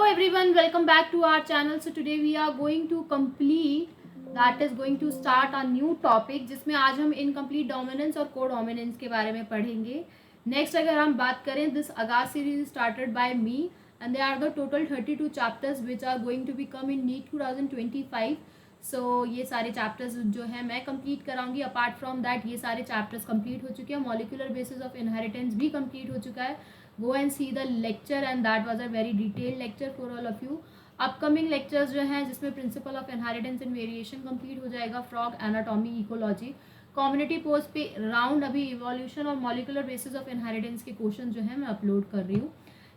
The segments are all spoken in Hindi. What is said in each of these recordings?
everyone, welcome back to our channel. So today we are going to complete, that is going to start a new topic जिसमें आज हम इनकम्प्लीट डोमिनेंस और को डोमिनेंस के बारे में पढ़ेंगे. नेक्स्ट अगर हम बात करें, this Aagaz series started by me and they are the total 32 chapters which are going to be come in NEET 2025. So ये सारे चैप्टर्स जो है मैं कंप्लीट कराऊंगी. अपार्ट फ्रॉम दैट ये सारे चैप्टर्स कंप्लीट हो चुके हैं. मॉलिक्यूलर बेसिस ऑफ इनहेरिटेंस भी कंप्लीट हो चुका है. Go and see the lecture and that was a very detailed lecture for all of you. Upcoming lectures जो हैं जिसमें principle of inheritance and variation complete हो जाएगा, frog anatomy, ecology, community post पे राउंड अभी इवोल्यूशन और मॉलिकुलर बेसिस ऑफ इनहेरिटेंस के क्वेश्चन जो है मैं अपलोड कर रही हूँ.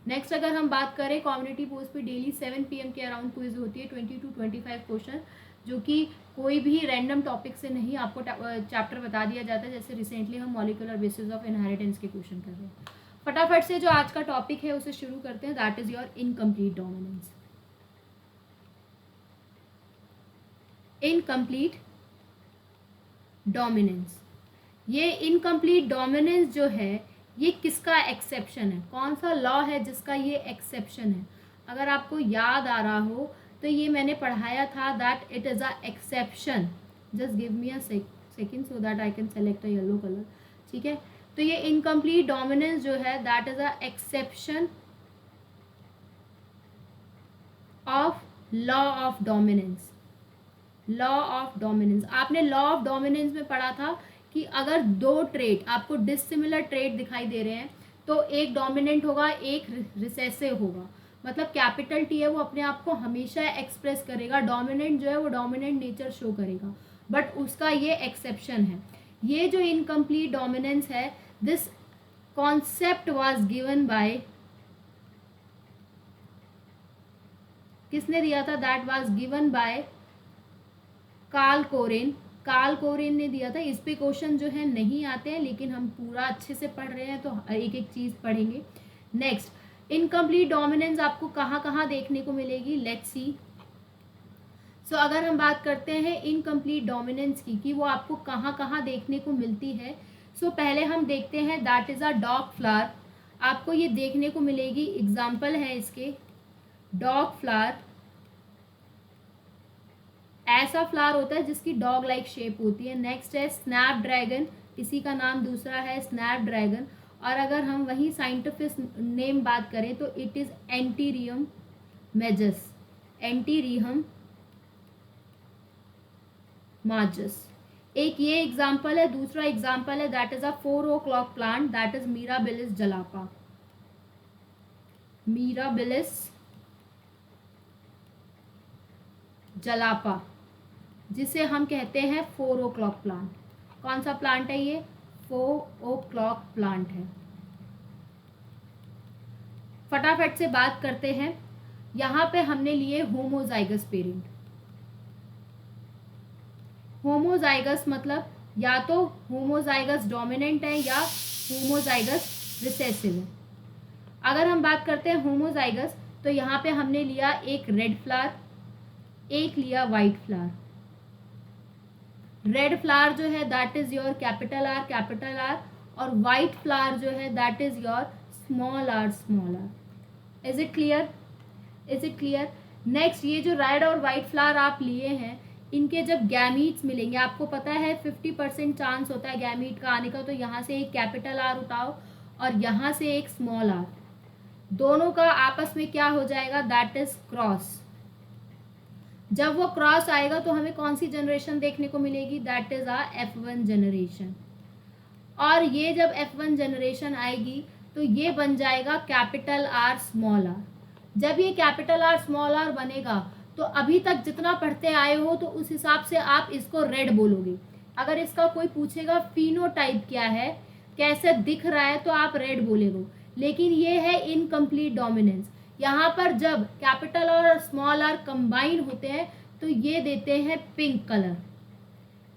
नेक्स्ट अगर हम बात करें, कम्युनिटी पोस्ट पे डेली 7 PM के अराउंड क्विज होती है, 20 to 25 क्वेश्चन, जो कि कोई भी रैंडम टॉपिक से नहीं आपको चैप्टर बता दिया जाता है. जैसे रिसेंटली हम मॉलिकुलर बेसिस ऑफ इनहेरिटेंस के क्वेश्चन कर रहे हैं. फटाफट से जो आज का टॉपिक है उसे शुरू करते हैं. That is your incomplete dominance. Incomplete dominance, ये इनकम्प्लीट डोमिनेंस जो है ये किसका एक्सेप्शन है, कौन सा लॉ है जिसका ये एक्सेप्शन है. अगर आपको याद आ रहा हो तो ये मैंने पढ़ाया था, that it is a exception. Just give me a second so that I can select a yellow colour. ठीक है, तो ये इनकम्प्लीट डोमिनेंस जो है that is a exception of law of dominance. Law of dominance, आपने लॉ ऑफ डोमिनेंस में पढ़ा था कि अगर दो ट्रेट आपको डिसिमिलर ट्रेट दिखाई दे रहे हैं तो एक डोमिनेंट होगा, एक रिसेसिव होगा. मतलब कैपिटल टी है वो अपने आप को हमेशा एक्सप्रेस करेगा, डोमिनेंट जो है वो डोमिनेंट नेचर शो करेगा, बट उसका ये एक्सेप्शन है. ये जो इनकम्प्लीट डोमिनेंस है, this concept was given by, किसने दिया था, that was given by Carl Correns. Carl Correns ने दिया था. इस पे क्वेश्चन जो है नहीं आते हैं, लेकिन हम पूरा अच्छे से पढ़ रहे हैं तो एक एक चीज़ पढ़ेंगे. नेक्स्ट, इनकम्प्लीट डोमिनेंस आपको कहाँ कहाँ देखने को मिलेगी, लेट्स सी. सो अगर हम बात करते हैं इनकम्प्लीट डोमिनेंस की कि वो आपको कहाँ कहाँ देखने को मिलती है, सो पहले हम देखते हैं that is a dog flower. आपको ये देखने को मिलेगी, एग्जाम्पल है इसके, डॉग फ्लावर. ऐसा फ्लावर होता है जिसकी डॉग लाइक शेप होती है. नेक्स्ट है स्नैप ड्रैगन, इसी का नाम दूसरा है स्नैप ड्रैगन. और अगर हम वही साइंटिफिक नेम बात करें तो इट इज़ एंटीरियम मेजस, एंटीरियम मार्जस. एक ये एग्जाम्पल है. दूसरा एग्जाम्पल है that is a 4 o'clock plant, that is mirabilis जलापा. Mirabilis जलापा जिसे हम कहते हैं 4 o'clock प्लांट. कौन सा प्लांट है ये, 4 o'clock प्लांट है. फटाफट से बात करते हैं. यहाँ पे हमने लिए होमोजाइगस पेरेंट. होमोजाइगस मतलब या तो होमोजाइगस डोमिनेंट है या होमोजाइगस रिसेसिव है. अगर हम बात करते हैं होमोजाइगस तो यहाँ पे हमने लिया एक रेड फ्लावर, एक लिया वाइट फ्लावर. रेड फ्लावर जो है that is your capital R, और वाइट फ्लावर जो है that is your small R. Is it clear, is it clear. Next, ये जो रेड और वाइट फ्लावर आप लिए हैं, इनके जब गैमीट्स मिलेंगे, आपको पता है 50% चांस होता है गैमीट का आने का, तो यहाँ से एक कैपिटल आर उठाओ और यहाँ से एक स्मॉल आर, दोनों का आपस में क्या हो जाएगा, दैट इज क्रॉस. जब वो क्रॉस आएगा तो हमें कौन सी जनरेशन देखने को मिलेगी, that is uh F1 generation. और ये जब F1 जनरेशन आएगी तो ये बन जाएगा कैपिटल आर स्मॉल आर. जब ये कैपिटल आर स्मॉल आर बनेगा तो अभी तक जितना पढ़ते आए हो तो उस हिसाब से आप इसको रेड बोलोगे. अगर इसका कोई पूछेगा फिनोटाइप क्या है, कैसे दिख रहा है, तो आप रेड बोलेगे. लेकिन ये है इनकम्प्लीट डोमिनेंस. यहाँ पर जब कैपिटल और स्मॉल आर कंबाइन होते हैं तो ये देते हैं पिंक कलर.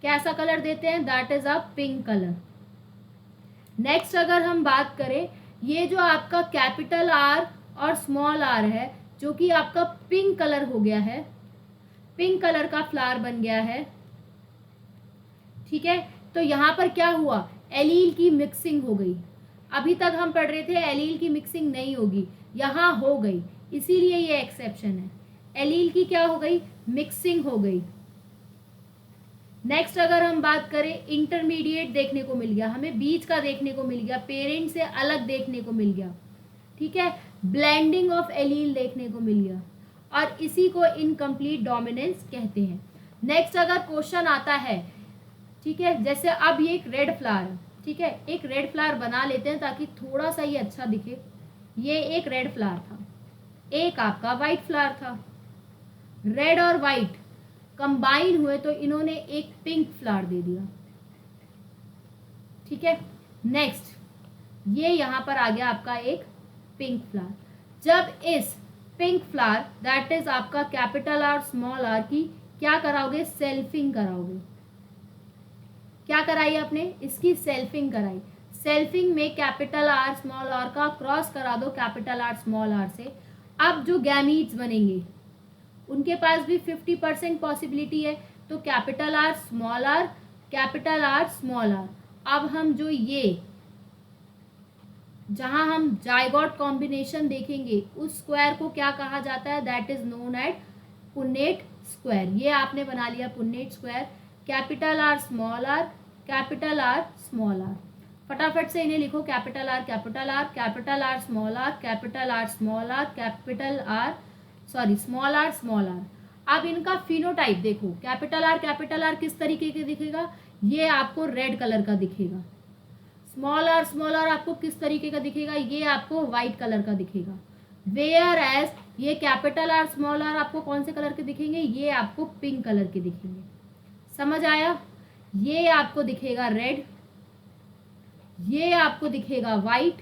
कैसा कलर देते हैं, that is a pink colour. Next अगर हम बात करें, ये जो आपका कैपिटल आर और स्मॉल आर है जो कि आपका पिंक कलर हो गया है, पिंक कलर का फ्लावर बन गया है. ठीक है, तो यहाँ पर क्या हुआ, एलील की मिक्सिंग हो गई. अभी तक हम पढ़ रहे थे एलील की मिक्सिंग नहीं होगी, यहाँ हो गई. इसीलिए ये एक्सेप्शन है। एलील की क्या हो गई, मिक्सिंग हो गई। नेक्स्ट अगर हम बात करें, इंटरमीडिएट देखने को मिल गया, हमें बीच का देखने को मिल गया, पेरेंट से अलग देखने को मिल गया, ठीक है, ब्लेंडिंग ऑफ एलील देखने को मिल गया, और इसी को इनकम्प्लीट डोमिनेंस कहते हैं। नेक्स्ट अगर क्वेश्चन आता है, ठीक है, जैसे अब ये एक रेड फ्लावर है, ठीक है, एक रेड फ्लावर बना लेते हैं ताकि थोड़ा सा ये अच्छा दिखे। ये एक रेड फ्लावर था, एक आपका वाइट फ्लावर था, रेड और वाइट कंबाइन हुए तो इन्होंने एक पिंक फ्लावर दे दिया, ठीक है। नेक्स्ट ये यहां पर आ गया आपका एक पिंक फ्लावर। जब इस पिंक फ्लावर दैट इज आपका कैपिटल आर स्मॉल आर की क्या कराओगे, सेल्फिंग कराओगे। क्या कराई आपने, इसकी सेल्फिंग कराई। सेल्फिंग में कैपिटल आर स्मॉल आर का क्रॉस करा दो कैपिटल आर स्मॉल आर से। अब जो गैमीट्स बनेंगे उनके पास भी 50% पॉसिबिलिटी है, तो capital R small R, capital R small R. अब हम जो ये जहां हम जाइगोट कॉम्बिनेशन देखेंगे उस स्क्वायर को क्या कहा जाता है, that is known as Punnett square. ये आपने बना लिया Punnett square, capital R small R, capital R small R. फटाफट से इन्हें लिखो, capital R capital R, capital R small R, capital R small R, capital R sorry small R small R. अब इनका फिनोटाइप देखो, कैपिटल आर किस तरीके के दिखेगा, ये आपको रेड कलर का दिखेगा। स्मॉल आर आपको किस तरीके का दिखेगा, ये आपको व्हाइट कलर का दिखेगा। वेयर एज ये कैपिटल आर स्मॉल आर आपको कौन से कलर के दिखेंगे, ये आपको पिंक कलर के दिखेंगे। समझ आया, ये आपको दिखेगा रेड, ये आपको दिखेगा व्हाइट,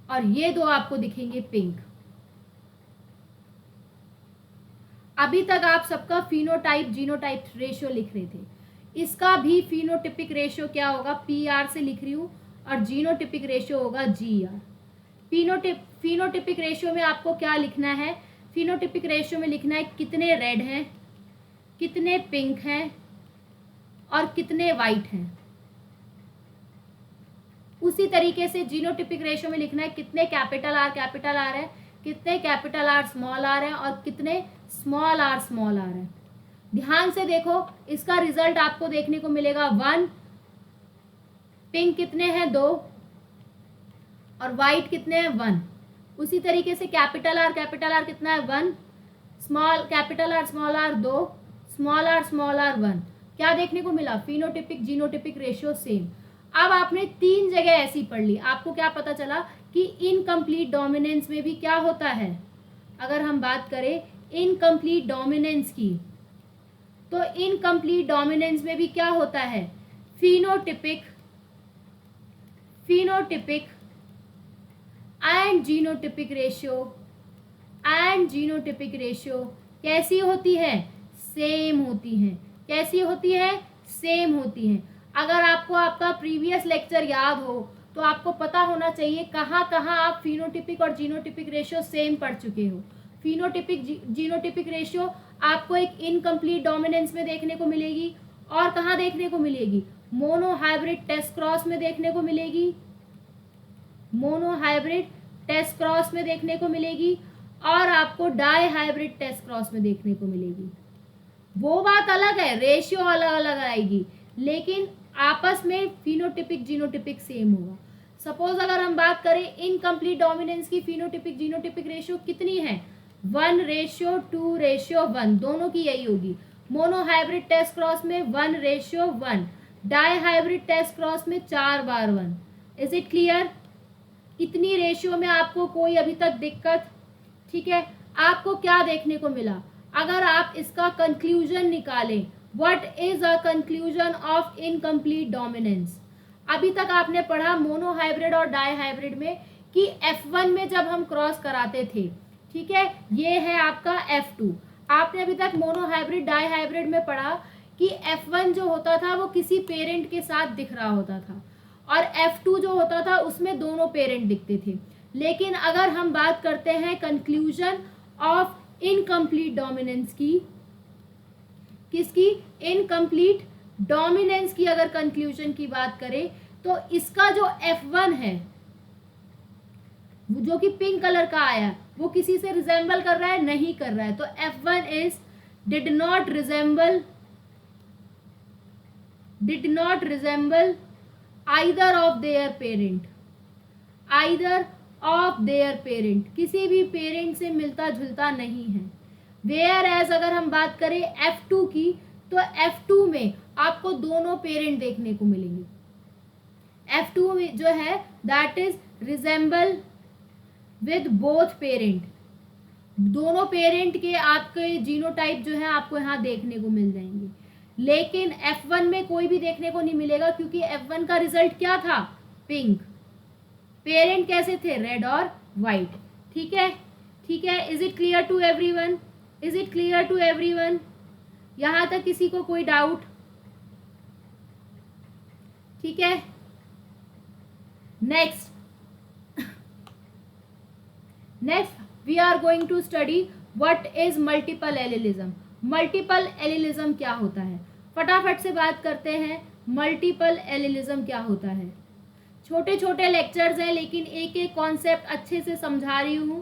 और ये दो आपको दिखेंगे पिंक। अभी तक आप सबका फिनोटाइप जीनोटाइप रेशियो लिख रहे थे, इसका भी फिनोटिपिक रेशियो क्या होगा, पी आर से लिख रही हूं, और जीनोटिपिक रेशियो होगा जी आर। फिनोटिपिक रेशियो में आपको क्या लिखना है, फिनोटिपिक रेशियो में लिखना है कितने रेड हैं, कितने पिंक हैं, और कितने वाइट हैं। उसी तरीके से जीनोटिपिक रेशियो में लिखना है कितने कैपिटल आर है, कितने कैपिटल आर है, और कितने स्मॉल आर है। ध्यान से देखो, इसका रिजल्ट आपको देखने को मिलेगा 1, पिंक कितने हैं 2, और वाइट कितने हैं 1। उसी तरीके से कैपिटल आर कितना है 1, कैपिटल आर 2, स्मॉल आर 1। क्या देखने को मिला, फिनोटिपिक जीनोटिपिक रेशियो सेम। अब आपने 3 जगह ऐसी पढ़ ली, आपको क्या पता चला कि इनकम्प्लीट डोमिनेंस में भी क्या होता है। अगर हम बात करें इनकम्प्लीट डोमिनेंस की, तो इनकम्प्लीट डोमिनेंस में भी क्या होता है, फिनोटिपिक एंड जीनोटिपिक रेशियो कैसी होती है, सेम होती है। कैसी होती है, सेम होती है। अगर आपको आपका प्रीवियस लेक्चर याद हो तो आपको पता होना चाहिए कहाँ कहाँ आप फिनोटिपिक और जीनोटिपिक रेशियो सेम पढ़ चुके हो। फिनोटिपिक जीनोटिपिक रेशियो आपको एक इनकम्प्लीट डोमिनेंस में देखने को मिलेगी, और कहाँ देखने को मिलेगी, मोनोहाइब्रिड टेस्ट क्रॉस में देखने को मिलेगी, मोनोहाइब्रिड टेस्ट क्रॉस में देखने को मिलेगी, और आपको डाई हाइब्रिड टेस्ट क्रॉस में देखने को मिलेगी। वो बात अलग है, रेशियो अलग अलग आएगी, लेकिन आपस में फिनोटिपिक जीनोटिपिक सेम होगा। सपोज अगर हम बात करें इनकम्प्लीट डोमिनेंस की, फिनोटिपिक जीनोटिपिक रेशियो कितनी है, 1:2:1, दोनों की यही होगी। मोनोहाइब्रिड टेस्ट क्रॉस में 1:1, डाई हाइब्रिड टेस्ट क्रॉस में 4 बार 1। इज इट क्लियर, इतनी रेशियो में आपको कोई अभी तक दिक्कत, ठीक है। आपको क्या देखने को मिला, अगर आप इसका कंक्लूजन निकालें, what is a conclusion of incomplete dominance. अभी तक आपने पढ़ा मोनोहाइब्रिड और डाई हाइब्रिड में कि F1 में जब हम क्रॉस कराते थे, ठीक है, ये है आपका F2। आपने अभी तक मोनोहाइब्रिड डाई हाइब्रिड में पढ़ा कि F1 जो होता था वो किसी पेरेंट के साथ दिख रहा होता था, और F2 जो होता था उसमें दोनों पेरेंट दिखते थे। लेकिन अगर हम बात करते हैं कंक्लूजन ऑफ इनकम्प्लीट डोमिनेंस की, किसकी, इनकम्प्लीट डोमिनेंस की अगर कंक्लूजन की बात करें, तो इसका जो F1 है जो कि पिंक कलर का आया है वो किसी से रिजेंबल कर रहा है? नहीं कर रहा है। तो F1 is did not resemble either of their parent, किसी भी पेरेंट से मिलता जुलता नहीं है। वेयर एज अगर हम बात करें F2 की, तो F2 में आपको दोनों पेरेंट देखने को मिलेंगे। F2 में जो है that is resemble with both parent, दोनों पेरेंट के आपके जीनोटाइप जो है आपको यहाँ देखने को मिल जाएंगे। लेकिन F1 में कोई भी देखने को नहीं मिलेगा, क्योंकि F1 का रिजल्ट क्या था? पिंक। पेरेंट कैसे थे? रेड और वाइट। ठीक है, ठीक है। Is it clear to everyone? यहां तक किसी को कोई डाउट? ठीक है। Next we are going to study what is multiple allelism. Multiple allelism क्या होता है? फटाफट से बात करते हैं, मल्टीपल एलिलिज्म क्या होता है। छोटे छोटे लेक्चर्स हैं, लेकिन एक एक कॉन्सेप्ट अच्छे से समझा रही हूं।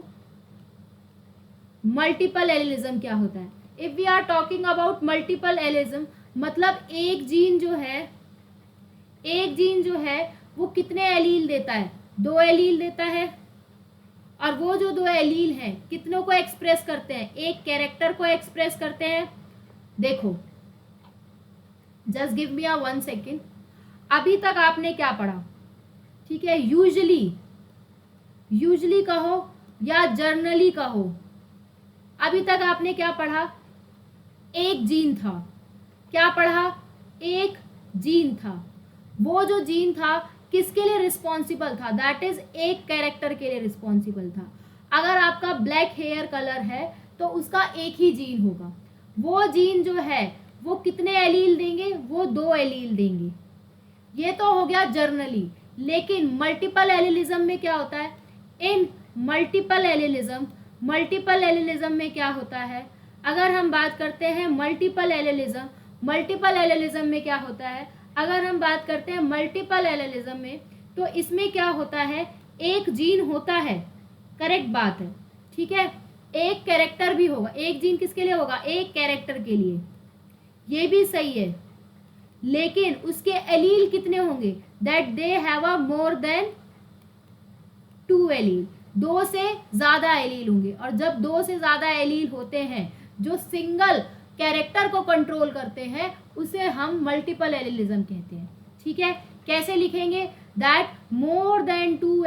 मल्टीपल एलिलिज्म क्या होता है? If we are talking about multiple allelism, मतलब एक जीन जो है वो कितने एलील देता है? 2 एलील देता है। और वो जो 2 एलील हैं कितनों को एक्सप्रेस करते हैं? एक कैरेक्टर को एक्सप्रेस करते हैं। देखो, जस्ट गिव मी 1 सेकेंड। अभी तक आपने क्या पढ़ा? ठीक है, यूजली कहो या जर्नली कहो, अभी तक आपने क्या पढ़ा? एक जीन था। क्या पढ़ा? एक जीन था। वो जो जीन था किसके लिए रिस्पॉन्सिबल था? दैट इज एक कैरेक्टर के लिए रिस्पॉन्सिबल था। अगर आपका ब्लैक हेयर कलर है तो उसका एक ही जीन होगा। वो जीन जो है वो कितने एलील देंगे? वो 2 एलील देंगे। ये तो हो गया जर्नली। लेकिन मल्टीपल एलिलिज्म में क्या होता है? इन मल्टीपल एलिलिज्म में क्या होता है? अगर हम बात करते हैं मल्टीपल एलिलिज्म में क्या होता है? अगर हम बात करते हैं मल्टीपल एलिलिज्म में, तो इसमें क्या होता है? एक जीन होता है, करेक्ट बात है। ठीक है, एक कैरेक्टर भी होगा। एक जीन किसके लिए होगा? एक कैरेक्टर के लिए। ये भी सही है, लेकिन उसके एलील कितने होंगे? That they have a more than 2 allele, 2 से ज्यादा एलील होंगे। और जब 2 से ज्यादा एलील होते हैं, जो सिंगल कैरेक्टर को कंट्रोल करते हैं, उसे हम मल्टीपल एलिलिज्म कहते हैं। ठीक है, कैसे लिखेंगे? That more than two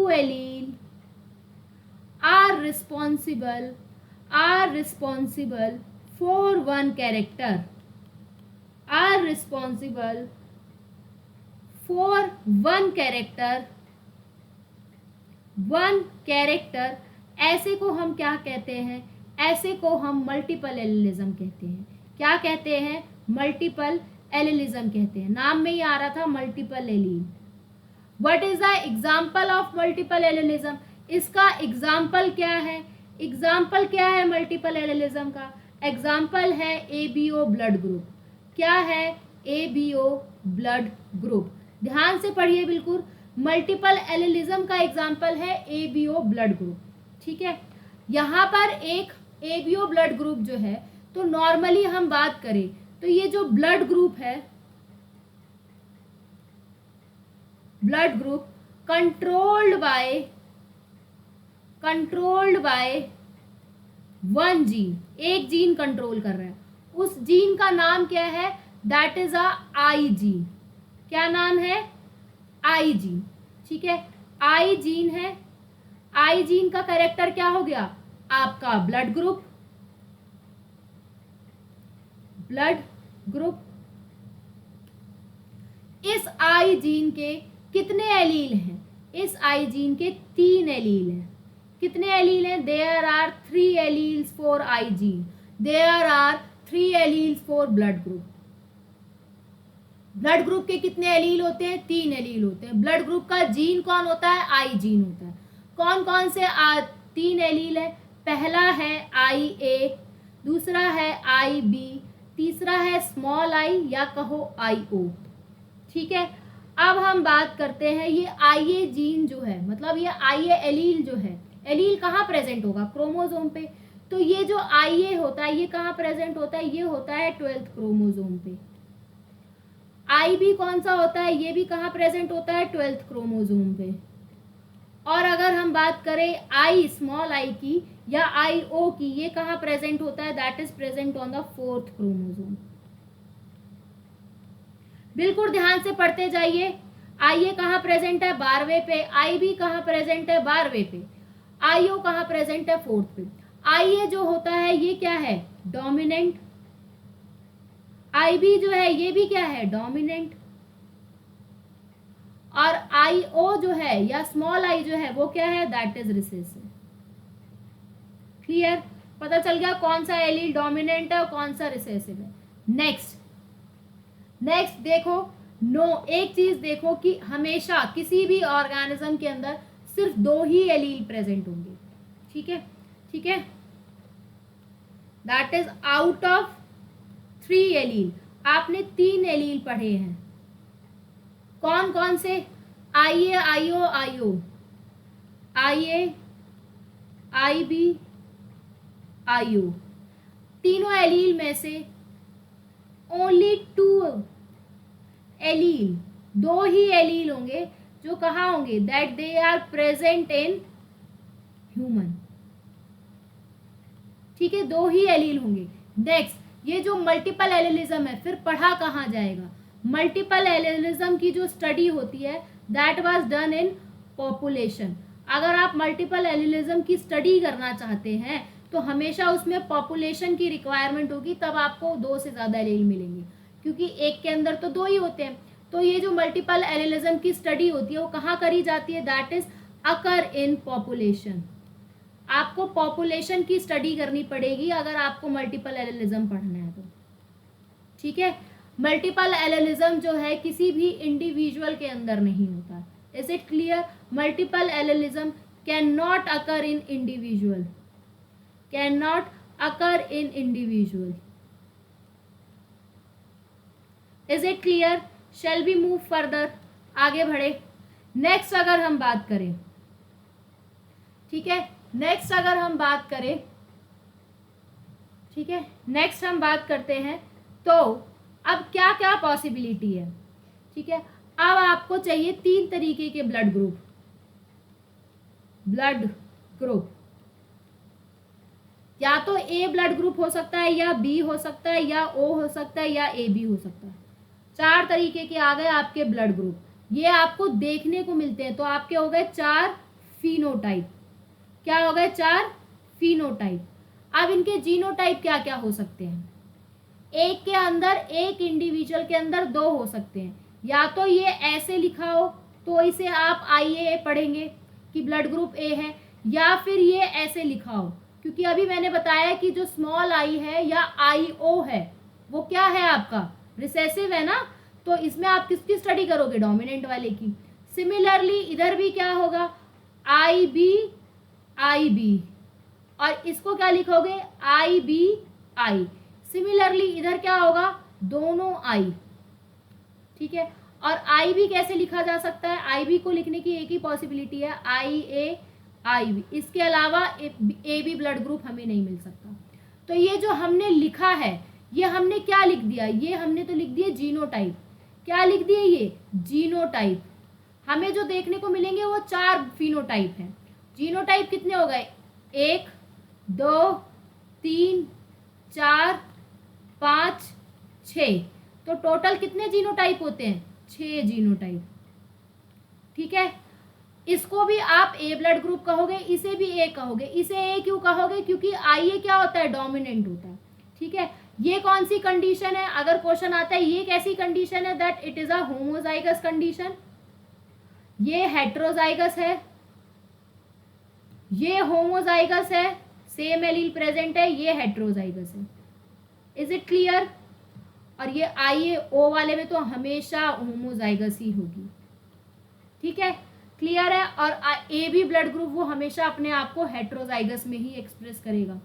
allele are responsible for one character, are responsible for one character। ऐसे को हम क्या कहते हैं? ऐसे को हम मल्टीपल एलिलिज्म कहते हैं। क्या कहते हैं? मल्टीपल एलिलिज्म कहते हैं। नाम में ही आ रहा था multiple allele. What is the example of multiple allelism? इसका एग्जाम्पल क्या है? मल्टीपल एलिलिज्म का एग्जाम्पल है ABO ब्लड ग्रुप। क्या है? ABO blood group. ध्यान से पढ़िए बिल्कुल। मल्टीपल एलिलिज्म का एग्जाम्पल है ABO ब्लड ग्रुप। ठीक है, यहाँ पर एक ABO ब्लड ग्रुप जो है, तो नॉर्मली हम बात करें तो ये जो ब्लड ग्रुप है, blood group controlled by 1 gene, एक जीन कंट्रोल कर रहा है। उस जीन का नाम क्या है? That is a I gene. क्या नाम है? आई जीन। ठीक है, आई जीन है। आई जीन का कैरेक्टर क्या हो गया? आपका ब्लड ग्रुप। इस आई जीन के कितने एलील हैं? इस आई जीन के 3 एलील हैं। कितने एलील हैं? There are 3 alleles for I gene, there are 3 alleles for blood group. Blood group के कितने एलील होते हैं? 3 एलील होते हैं। ब्लड ग्रुप का जीन कौन होता है? आई जीन होता है। कौन कौन से 3 एलील है? पहला है IA, दूसरा है IB, तीसरा है स्मॉल आई या कहो IO। ठीक है, अब हम बात करते हैं ये IA जीन जो है, मतलब ये IA एलील जो है, एलील कहाँ प्रेजेंट होगा? क्रोमोसोम पे। तो ये जो IA होता है ये कहाँ प्रेजेंट होता है? ये होता है 12th क्रोमोसोम पे। IB कौन सा होता है? ये भी कहाँ प्रेजेंट होता है? 12th क्रोमोसोम पे। और अगर हम बात करें I स्मॉल I की या IO की, ये कहाँ प्रेजेंट होता है? That is present on the 4th chromosome. बिल्कुल ध्यान से पढ़ते जाइए। IA कहाँ प्रेजेंट है? 12वें पे। IB कहाँ प्रेजेंट है? 12वें पे। IO कहाँ प्रेजेंट है? 4th पे। IA जो होता है ये क्या है? डोमिनेंट। IB जो है ये भी क्या है? डोमिनेंट। और IO जो है या स्मॉल I जो है वो क्या है? That is recessive. क्लियर? पता चल गया कौन सा एलील डोमिनेंट है और कौन सा रिसेसिव है। नेक्स्ट देखो, एक चीज देखो कि हमेशा किसी भी ऑर्गेनिज्म के अंदर सिर्फ 2 ही एलील प्रेजेंट होंगे। ठीक है, that is out of 3 allele. आपने 3 एलील पढ़े हैं, कौन कौन से? IA IO IA IB IO, तीनों एलील में से ओनली 2 एलील, 2 ही एलील होंगे जो कहाँ होंगे? That they are present in human. ठीक है, 2 ही एलील होंगे। नेक्स्ट, ये जो मल्टीपल एलिलिज्म है फिर पढ़ा कहाँ जाएगा? मल्टीपल एलिलिज्म की जो स्टडी होती है that was done in population. अगर आप मल्टीपल एलिलिज्म की स्टडी करना चाहते हैं तो हमेशा उसमें पॉपुलेशन की रिक्वायरमेंट होगी, तब आपको 2 से ज़्यादा एलील मिलेंगे, क्योंकि एक के अंदर तो 2 ही होते हैं। तो ये जो मल्टीपल एलिलिज्म की स्टडी होती है वो कहाँ करी जाती है? That is occur in population. आपको पॉपुलेशन की स्टडी करनी पड़ेगी अगर आपको मल्टीपल एलिलिज्म पढ़ना है तो। ठीक है, मल्टीपल एलिलिज्म जो है किसी भी इंडिविजुअल के अंदर नहीं होता। Is it clear? Multiple allelism can not occur in individual, can not occur in individual. Is it clear? Shall be move further? आगे बढ़े। नेक्स्ट अगर हम बात करें, ठीक है, नेक्स्ट अगर हम बात करें, ठीक है, नेक्स्ट हम बात करते हैं तो अब क्या क्या पॉसिबिलिटी है। ठीक है, अब आपको चाहिए 3 तरीके के ब्लड ग्रुप। या तो A ब्लड ग्रुप हो सकता है, या B हो सकता है, या O हो सकता है, या AB हो सकता है। 4 तरीके के आ गए आपके ब्लड ग्रुप, ये आपको देखने को मिलते हैं। तो आपके हो गए 4 फिनोटाइप। क्या हो गए? 4 फिनोटाइप। अब इनके जीनोटाइप क्या क्या हो सकते हैं? एक के अंदर, एक इंडिविजुअल के अंदर 2 हो सकते हैं। या तो ये ऐसे लिखा हो तो इसे आप IA पढ़ेंगे कि ब्लड ग्रुप A है, या फिर ये ऐसे लिखा हो, क्योंकि अभी मैंने बताया कि जो स्मॉल I है या IO है वो क्या है? आपका रिसेसिव है ना। तो इसमें आप किसकी स्टडी करोगे? डोमिनेंट वाले की। सिमिलरली इधर भी क्या होगा? IB और इसको क्या लिखोगे? IBI। सिमिलरली इधर क्या होगा? दोनों I। ठीक है, और IB कैसे लिखा जा सकता है? IB को लिखने की एक ही पॉसिबिलिटी है, IAIB। इसके अलावा AB ब्लड ग्रुप हमें नहीं मिल सकता। तो ये जो हमने लिखा है ये हमने क्या लिख दिया? ये हमने तो लिख दिया जीनोटाइप। क्या लिख दिए? ये जीनोटाइप। हमें जो देखने को मिलेंगे वो 4 फिनोटाइप हैं। जीनोटाइप कितने हो गए? 1 2 3 4 5 6। तो टोटल कितने जीनोटाइप होते हैं? 6 जीनोटाइप। ठीक है, इसको भी आप A ब्लड ग्रुप कहोगे, इसे भी A कहोगे। इसे A क्यों कहोगे? क्योंकि IA क्या होता है? डोमिनेंट होता है। ठीक है, ये कौन सी कंडीशन है? अगर क्वेश्चन आता है ये कैसी कंडीशन है? That it is a homozygous condition. ये हेट्रोजाइगस है, ये होमोजाइगस है, सेम एलील प्रेजेंट है, ये हेट्रोजाइगस है। Is it clear? और ये IAO वाले में तो हमेशा होमोजाइगस ही होगी। ठीक है, क्लियर है? और AB ब्लड ग्रुप वो हमेशा अपने आप को हेट्रोजाइगस में ही एक्सप्रेस करेगा।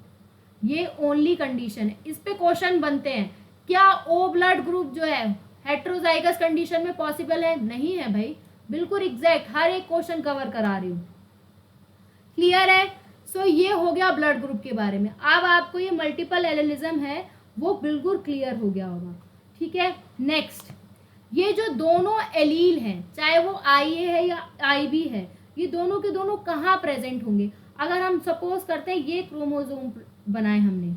ये ओनली कंडीशन है। इस पे क्वेश्चन बनते हैं, क्या O ब्लड ग्रुप जो है हेट्रोजाइगस कंडीशन में पॉसिबल है? नहीं है भाई, बिल्कुल एग्जैक्ट, हर एक क्वेश्चन कवर करा रही हूँ। क्लियर है? सो ये हो गया ब्लड ग्रुप के बारे में। अब आपको ये मल्टीपल एलिलिज्म है वो बिल्कुल क्लियर हो गया होगा। ठीक है, नेक्स्ट, ये जो दोनों एलील हैं, चाहे वो IA है या IB है, ये दोनों के दोनों कहाँ प्रेजेंट होंगे? अगर हम सपोज करते हैं ये क्रोमोसोम बनाए हमने,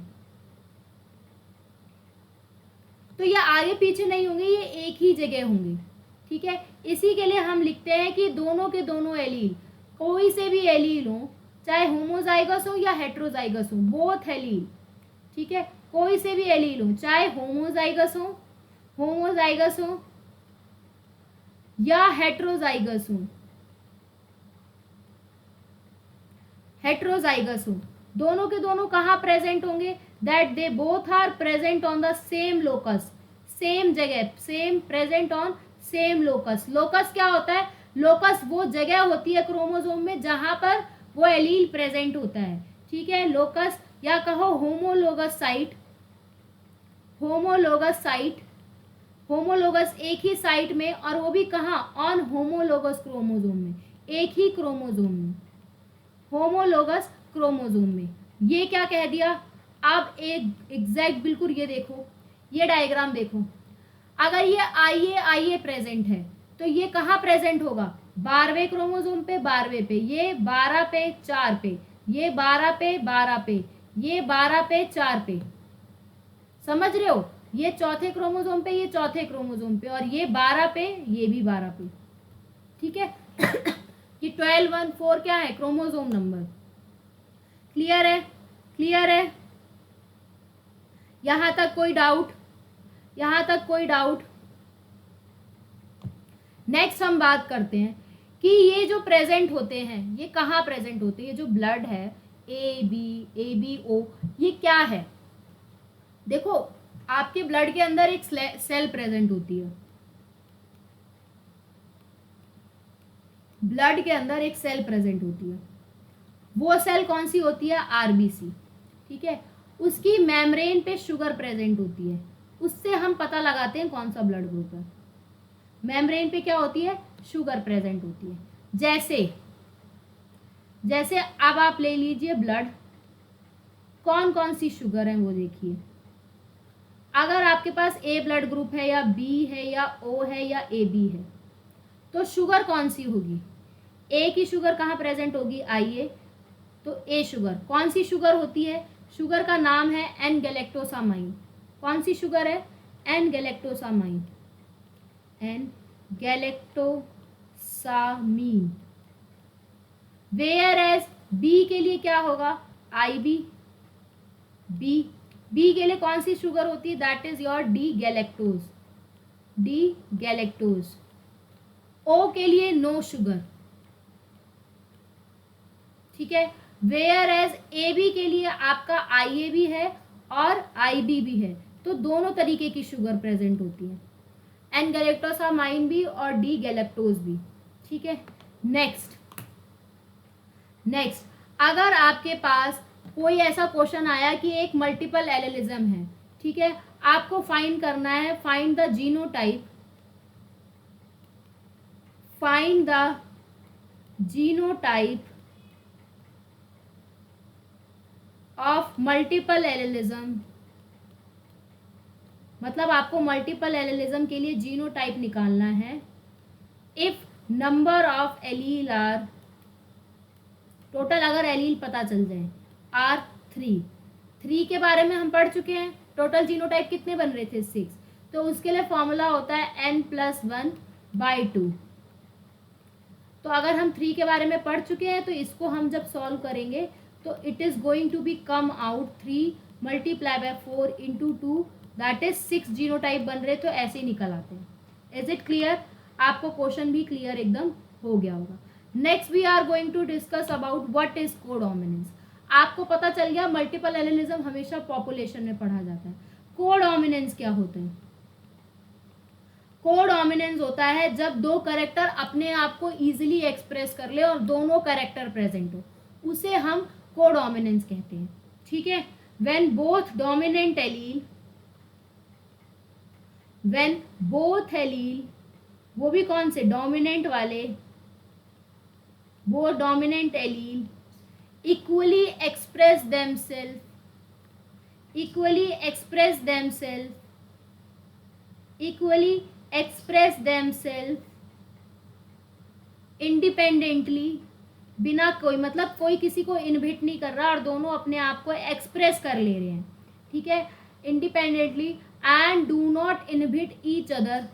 तो ये आगे पीछे नहीं होंगे, ये एक ही जगह होंगे। ठीक है, इसी के लिए हम लिखते हैं कि दोनों के दोनों एलील, कोई से भी एलील हो, चाहे होमोजाइगस हो या हेट्रोजाइगस हो, बोथ एलील। ठीक है, कोई से भी एलील हो, चाहे होमोजाइगस हो या हेट्रोजाइगस हो, दोनों के दोनों कहाँ प्रेजेंट होंगे? That they both are present on the same locus, same जगह, same present on same locus. Locus क्या होता है? लोकस वो जगह होती है क्रोमोसोम में जहां पर वो एलील प्रेजेंट होता है। ठीक है, लोकस या कहो होमोलोगस साइट, होमोलोगस एक ही साइट में, और वो भी कहाँ? ऑन होमोलोगस क्रोमोसोम में, एक ही क्रोमोसोम में, होमोलोगस क्रोमोसोम में। ये क्या कह दिया? अब एक एग्जैक्ट बिल्कुल ये देखो, ये डायग्राम देखो, अगर ये IA प्रेजेंट है तो ये कहाँ प्रेजेंट होगा? 12वें क्रोमोसोम पे, 12वें पे, ये 12 पे 4 पे, ये 12 पे 12 पे, ये 12 पे 4 पे, समझ रहे हो? ये चौथे क्रोमोसोम पे, ये चौथे क्रोमोसोम पे, और ये 12 पे, ये भी 12 पे। ठीक है ये 1214 क्या है? Chromosome number. क्लियर है? क्लियर है? यहां तक कोई डाउट? यहां तक कोई डाउट? नेक्स्ट हम बात करते हैं कि ये जो प्रेजेंट होते हैं, ये कहाँ प्रेजेंट होते हैं? ये जो ब्लड है AB O, ये क्या है? देखो, आपके ब्लड के अंदर एक सेल प्रेजेंट होती है, ब्लड के अंदर एक सेल प्रेजेंट होती है, वो सेल कौन सी होती है? RBC। ठीक है, उसकी मेम्ब्रेन पे शुगर प्रेजेंट होती है, उससे हम पता लगाते हैं कौन सा ब्लड ग्रुप है। मेम्ब्रेन पे क्या होती है? शुगर प्रेजेंट होती है। जैसे अब आप ले लीजिए ब्लड, कौन कौन सी शुगर है वो देखिए। अगर आपके पास A ब्लड ग्रुप है या B है या O है या AB है, तो शुगर कौन सी होगी? A की शुगर कहाँ प्रेजेंट होगी? IA, तो A शुगर। कौन सी शुगर होती है? शुगर का नाम है N-गैलेक्टोसामाइन। कौन सी शुगर है? N-गैलेक्टोसामाइन, N-गैलेक्टोसामीन। वेयर एज B के लिए क्या होगा? IB। B के लिए कौन सी शुगर होती है? That is your D galactose, D galactose. O के लिए नो शुगर। ठीक है, वेयर एज AB के लिए आपका IA भी है और IB भी है, तो दोनों तरीके की शुगर प्रेजेंट होती है, N-गैलेक्टोसामाइन भी और D-गैलेक्टोज भी। ठीक है, नेक्स्ट अगर आपके पास कोई ऐसा क्वेश्चन आया कि एक मल्टीपल एलिलिज्म है, ठीक है, आपको फाइंड करना है, find the genotype of multiple allelism, मतलब आपको मल्टीपल एलिलिज्म के लिए जीनोटाइप निकालना है। If number of allele are, total अगर एलील पता चल जाए, आर 3 के बारे में हम पढ़ चुके हैं। टोटल जीनोटाइप कितने बन रहे थे? 6। तो उसके लिए फॉर्मूला होता है n+1/2। तो अगर हम 3 के बारे में पढ़ चुके हैं तो इसको हम जब सॉल्व करेंगे तो it is going to be come out 3 × 4 × 2, that is 6 genotype बन रहे, तो ऐसे ही निकल आते हैं। Is it clear? आपको क्वेश्चन भी क्लियर एकदम हो गया होगा। Next we are going to discuss about what is codominance. आपको पता चल गया मल्टीपल एलिलिज्म हमेशा पॉपुलेशन में पढ़ा जाता है। कोडोमिनेंस क्या होता है? कोडोमिनेंस होता है जब दो कैरेक्टर अपने आप को इजीली एक्सप्रेस कर ले और दोनों कैरेक्टर प्रेजेंट हो, उसे हम कोडोमिनेंस कहते हैं। ठीक है, when both dominant allele when both allele, वो भी कौन से, डोमिनेंट वाले, वो dominant allele equally express themselves, equally express themselves, equally express themselves independently, बिना कोई, मतलब कोई किसी को इनहिबिट नहीं कर रहा और दोनों अपने आप को एक्सप्रेस कर ले रहे हैं, ठीक है, independently, and do not inhibit each other,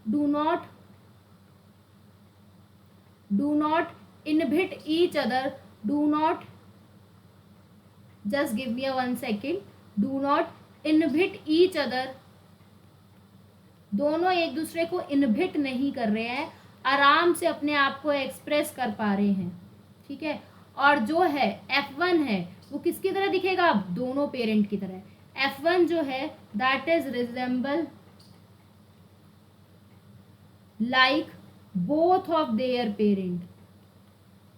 do not inhibit each other, do not, just give me a 1 second, do not inhibit each other, दोनों एक दूसरे को इनहिबिट नहीं कर रहे हैं, आराम से अपने आप को एक्सप्रेस कर पा रहे हैं, ठीक है। और जो है F1 है वो किसकी तरह दिखेगा, दोनों पेरेंट की तरह। F1 जो है that is resemble like both of their parent,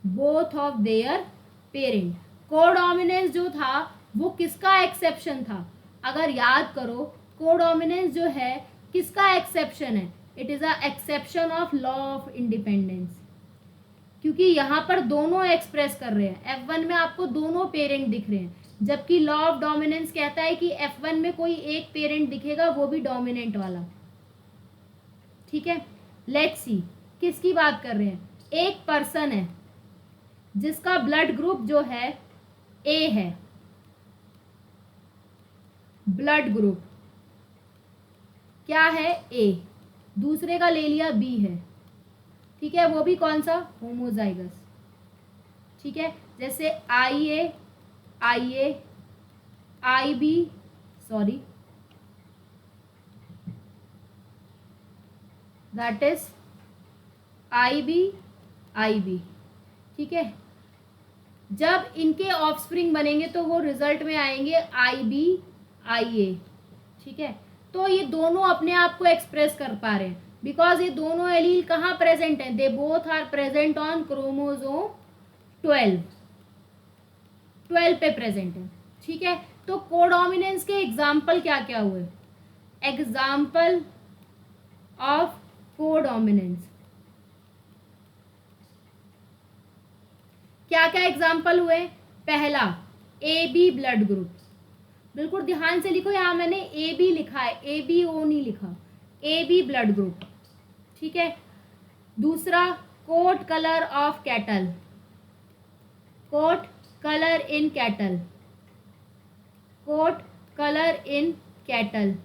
both of their parent. Codominance जो था वो किसका एक्सेप्शन था, अगर याद करो कोडोमिनेंस जो है किसका एक्सेप्शन है, it is a exception of law of independence, क्योंकि यहाँ पर दोनों एक्सप्रेस कर रहे हैं। F1 में आपको दोनों पेरेंट दिख रहे हैं, जबकि लॉ ऑफ डोमिनेंस कहता है कि F1 में कोई एक पेरेंट दिखेगा, वो भी डोमिनेंट वाला, ठीक है। लेट्स सी किसकी बात कर रहे हैं, एक पर्सन है जिसका ब्लड ग्रुप जो है ए है, ब्लड ग्रुप क्या है ए, दूसरे का ले लिया बी है, ठीक है, वो भी कौन सा, होमोजाइगस, ठीक है। जैसे I B, sorry that is I B, ठीक है। जब इनके ऑफस्प्रिंग बनेंगे तो वो रिजल्ट में आएंगे आई ए, ठीक है। तो ये दोनों अपने आप को एक्सप्रेस कर पा रहे हैं, बिकॉज ये दोनों एलील कहाँ प्रेजेंट हैं, they both are present on chromosome 12 पे प्रेजेंट है, ठीक है। तो कोडोमिनेंस के एग्जाम्पल क्या क्या हुए, एग्जाम्पल ऑफ कोडोमिनेंस, क्या क्या एग्जाम्पल हुए, पहला ए बी ब्लड ग्रुप, बिल्कुल ध्यान से लिखो, यहाँ मैंने ए बी लिखा है, ए बी ओ नहीं लिखा, ए बी ब्लड ग्रुप, ठीक है। दूसरा coat colour of cattle, coat colour in cattle, coat colour in cattle,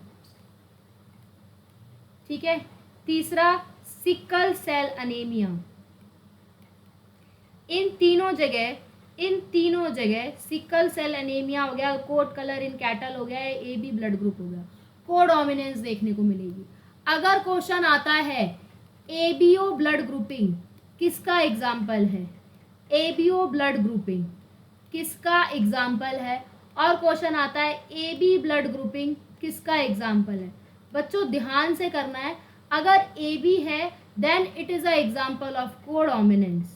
ठीक है। तीसरा सिकल सेल अनीमिया, इन तीनों जगह सिकल सेल एनीमिया हो गया, कोट कलर इन कैटल हो गया, ए बी ब्लड ग्रुप हो गया, कोडोमिनेंस देखने को मिलेगी। अगर क्वेश्चन आता है एबीओ ब्लड ग्रुपिंग किसका एग्जाम्पल है, एबीओ ब्लड ग्रुपिंग किसका एग्जाम्पल है, और क्वेश्चन आता है ए बी ब्लड ग्रुपिंग किसका एग्जाम्पल है, बच्चों ध्यान से करना है। अगर ए बी है then it is a example of codominance,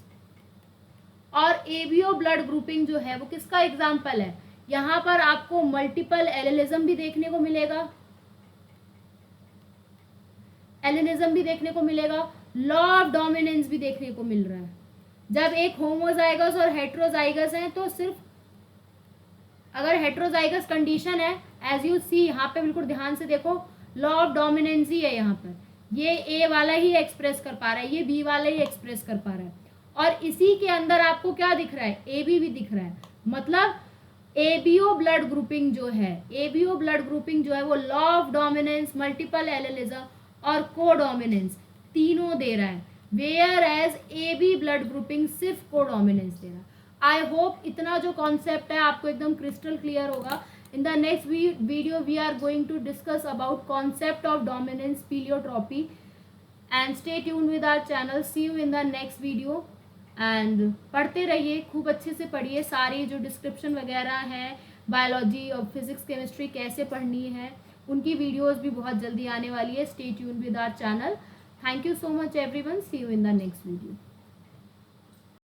और एबीओ ब्लड ग्रुपिंग जो है वो किसका एग्जाम्पल है, यहाँ पर आपको मल्टीपल एलिलिज्म भी देखने को मिलेगा, लॉ ऑफ डोमिनेंस भी देखने को मिल रहा है। जब एक होमोजाइगस और हेट्रोजाइगस है तो सिर्फ, अगर हेट्रोजाइगस कंडीशन है, एज यू सी यहाँ पे बिल्कुल ध्यान से देखो, लॉ ऑफ डोमिनेंस ही है, यहाँ पर ये ए वाला ही एक्सप्रेस कर पा रहा है, ये बी वाला ही एक्सप्रेस कर पा रहा है, और इसी के अंदर आपको क्या दिख रहा है, ए बी भी दिख रहा है। मतलब एबीओ ब्लड ग्रुपिंग जो है वो law of dominance, multiple allelism और कोडोमिनेंस तीनों दे रहा है, whereas A B blood grouping सिर्फ कोडोमिनेंस दे रहा है। आई होप इतना जो कॉन्सेप्ट है आपको एकदम क्रिस्टल क्लियर होगा। In the next video we are going to discuss about concept of dominance pleiotropy, and stay tuned with our channel. See you in the next video, and पढ़ते रहिए, खूब अच्छे से पढ़िए, सारी जो डिस्क्रिप्शन वगैरह हैं बायोलॉजी और फिजिक्स केमिस्ट्री कैसे पढ़नी है उनकी वीडियोस भी बहुत जल्दी आने वाली है। Stay tuned with our channel. Thank you so much everyone, see you in the next video.